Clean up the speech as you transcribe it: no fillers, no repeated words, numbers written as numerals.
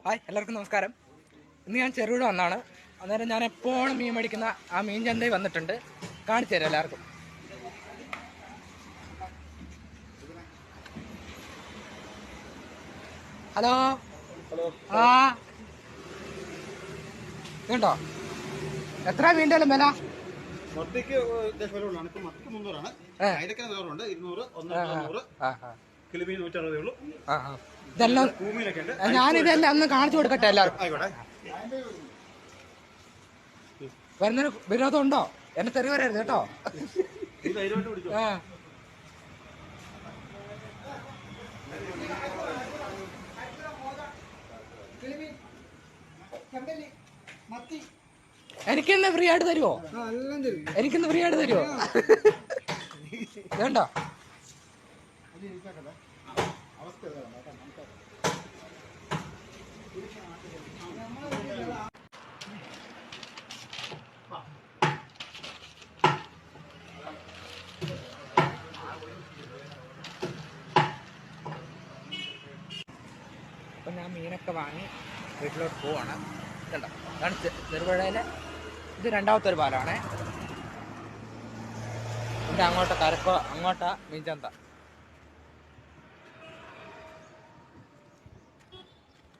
Hi, എല്ലാവർക്കും നമസ്കാരം. ഇന്ന് ഞാൻ ചെറുകിട വന്നാണ്. അന്നേരം ഞാൻ എപ്പോഴും മീൻ മേടിക്കുന്ന ആ മീൻ ചന്തയിൽ വന്നിട്ടുണ്ട്. കാണിച്ചു തരാം എല്ലാവർക്കും. ഹലോ ആ ഇതുണ്ടോ? എത്ര മീൻ്റെ വില? മത്തിക്ക് വിലയുള്ളതാണ്. ഇപ്പം മത്തിക്ക് 300 അയലക്ക് വേറുണ്ട് 200, 100, കിളിമീൻ 160 ഉള്ളൂ. ഇതെല്ലാം ഞാനിതെല്ലാം ഒന്ന് കാണിച്ചു കൊടുക്കട്ടെ എല്ലാവർക്കും. വരുന്നതിന് വിരോധം ഉണ്ടോ? എന്നെ തെറി വരരുത് കേട്ടോ. എനിക്കിന്ന് ഫ്രീ ആയിട്ട് തരുമോ? എനിക്കിന്ന് ഫ്രീ ആയിട്ട് തരുമോ? വേണ്ടോ? അപ്പം ഞാൻ മീനൊക്കെ വാങ്ങി വീട്ടിലോട്ട് പോവാണ്. ഇതുണ്ടോ, അതാണ് ചെറുപുഴയിലെ ഇത് രണ്ടാമത്തെ ഒരു പാലമാണേ. ഇവിടെ അങ്ങോട്ടാ മീൻചന്ത.